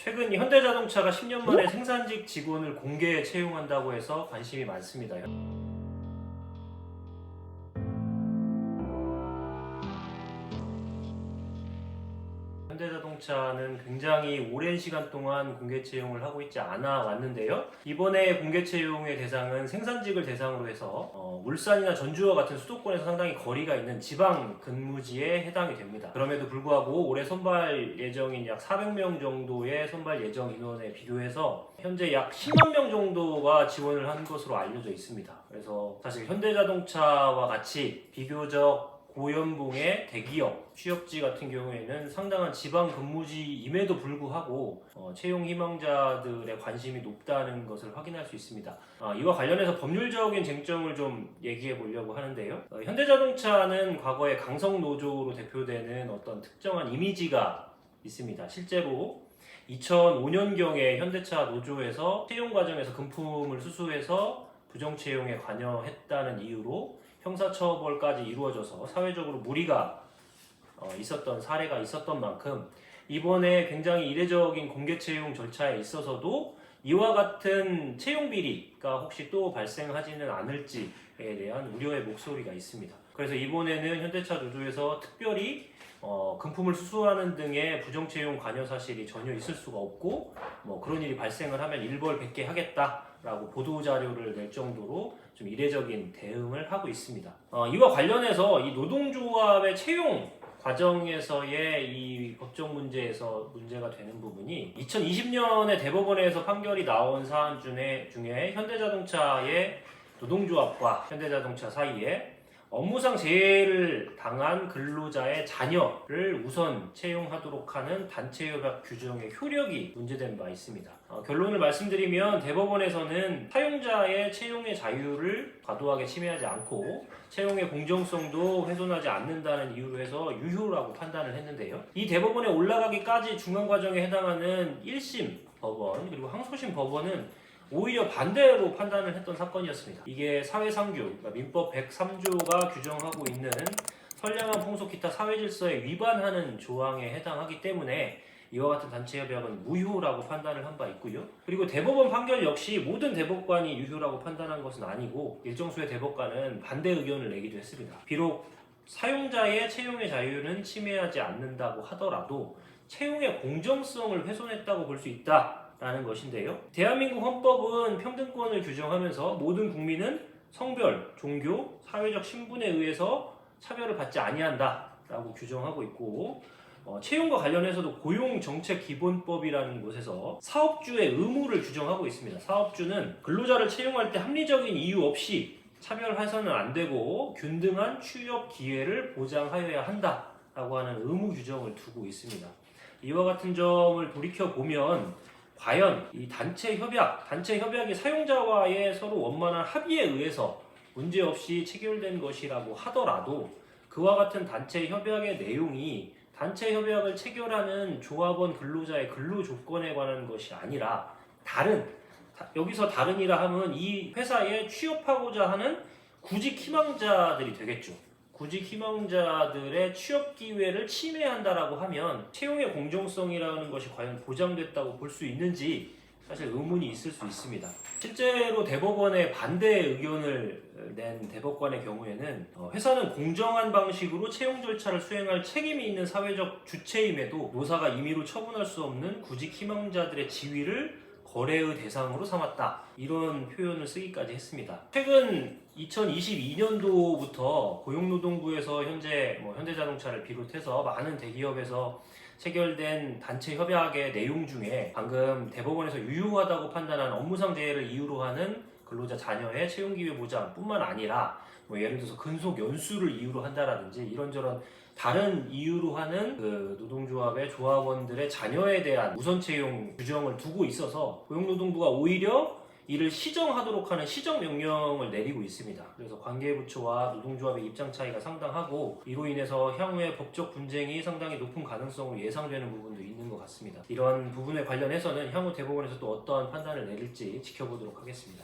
최근 현대자동차가 10년 만에 생산직 직원을 공개 채용한다고 해서 관심이 많습니다. 현대자동차는 굉장히 오랜 시간 동안 공개 채용을 하고 있지 않아 왔는데요. 이번에 공개 채용의 대상은 생산직을 대상으로 해서 울산이나 전주와 같은 수도권에서 상당히 거리가 있는 지방 근무지에 해당이 됩니다. 그럼에도 불구하고 올해 선발 예정인 약 400명 정도의 선발 예정 인원에 비교해서 현재 약 10만 명 정도가 지원을 한 것으로 알려져 있습니다. 그래서 사실 현대자동차와 같이 비교적 고연봉의 대기업 취업지 같은 경우에는 상당한 지방 근무지임에도 불구하고 채용 희망자들의 관심이 높다는 것을 확인할 수 있습니다. 이와 관련해서 법률적인 쟁점을 좀 얘기해 보려고 하는데요. 현대자동차는 과거에 강성노조로 대표되는 어떤 특정한 이미지가 있습니다. 실제로 2005년경에 현대차 노조에서 채용 과정에서 금품을 수수해서 부정채용에 관여했다는 이유로 형사처벌까지 이루어져서 사회적으로 무리가 있었던 사례가 있었던 만큼 이번에 굉장히 이례적인 공개 채용 절차에 있어서도 이와 같은 채용 비리가 혹시 또 발생하지는 않을지에 대한 우려의 목소리가 있습니다. 그래서 이번에는 현대차 노조에서 특별히 금품을 수수하는 등의 부정채용 관여 사실이 전혀 있을 수가 없고 그런 일이 발생을 하면 일벌백계 하겠다라고 보도자료를 낼 정도로 좀 이례적인 대응을 하고 있습니다. 이와 관련해서 이 노동조합의 채용 과정에서의 이 법적 문제에서 문제가 되는 부분이 2020년에 대법원에서 판결이 나온 사안 중에 현대자동차의 노동조합과 현대자동차 사이에 업무상 재해를 당한 근로자의 자녀를 우선 채용하도록 하는 단체협약 규정의 효력이 문제된 바 있습니다. 결론을 말씀드리면 대법원에서는 사용자의 채용의 자유를 과도하게 침해하지 않고 채용의 공정성도 훼손하지 않는다는 이유로 해서 유효라고 판단을 했는데요. 이 대법원에 올라가기까지 중간 과정에 해당하는 1심 법원 그리고 항소심 법원은 오히려 반대로 판단을 했던 사건이었습니다. 이게 사회상규, 그러니까 민법 103조가 규정하고 있는 선량한 풍속 기타 사회질서에 위반하는 조항에 해당하기 때문에 이와 같은 단체협약은 무효라고 판단을 한 바 있고요. 그리고 대법원 판결 역시 모든 대법관이 유효라고 판단한 것은 아니고 일정수의 대법관은 반대 의견을 내기도 했습니다. 비록 사용자의 채용의 자유는 침해하지 않는다고 하더라도 채용의 공정성을 훼손했다고 볼 수 있다. 라는 것인데요. 대한민국 헌법은 평등권을 규정하면서 모든 국민은 성별, 종교, 사회적 신분에 의해서 차별을 받지 아니한다 라고 규정하고 있고 채용과 관련해서도 고용정책기본법이라는 곳에서 사업주의 의무를 규정하고 있습니다. 사업주는 근로자를 채용할 때 합리적인 이유 없이 차별해서는 안 되고 균등한 취업 기회를 보장하여야 한다 라고 하는 의무 규정을 두고 있습니다. 이와 같은 점을 돌이켜보면 과연 이 단체 협약이 사용자와의 서로 원만한 합의에 의해서 문제없이 체결된 것이라고 하더라도 그와 같은 단체 협약의 내용이 단체 협약을 체결하는 조합원 근로자의 근로 조건에 관한 것이 아니라 여기서 다른이라 하면 이 회사에 취업하고자 하는 구직 희망자들이 되겠죠. 구직 희망자들의 취업 기회를 침해한다라고 하면 채용의 공정성이라는 것이 과연 보장됐다고 볼 수 있는지 사실 의문이 있을 수 있습니다. 실제로 대법원의 반대 의견을 낸 대법관의 경우에는 회사는 공정한 방식으로 채용 절차를 수행할 책임이 있는 사회적 주체임에도 노사가 임의로 처분할 수 없는 구직 희망자들의 지위를 거래의 대상으로 삼았다. 이런 표현을 쓰기까지 했습니다. 최근 2022년도부터 고용노동부에서 현재 현대자동차를 비롯해서 많은 대기업에서 체결된 단체 협약의 내용 중에 방금 대법원에서 유효하다고 판단한 업무상 재해를 이유로 하는 근로자 자녀의 채용기회 보장뿐만 아니라 예를 들어서 근속 연수를 이유로 한다라든지 이런저런 다른 이유로 하는 그 노동조합의 조합원들의 자녀에 대한 우선 채용 규정을 두고 있어서 고용노동부가 오히려 이를 시정하도록 하는 시정명령을 내리고 있습니다. 그래서 관계부처와 노동조합의 입장 차이가 상당하고 이로 인해서 향후에 법적 분쟁이 상당히 높은 가능성으로 예상되는 부분도 있는 것 같습니다. 이런 부분에 관련해서는 향후 대법원에서 또 어떠한 판단을 내릴지 지켜보도록 하겠습니다.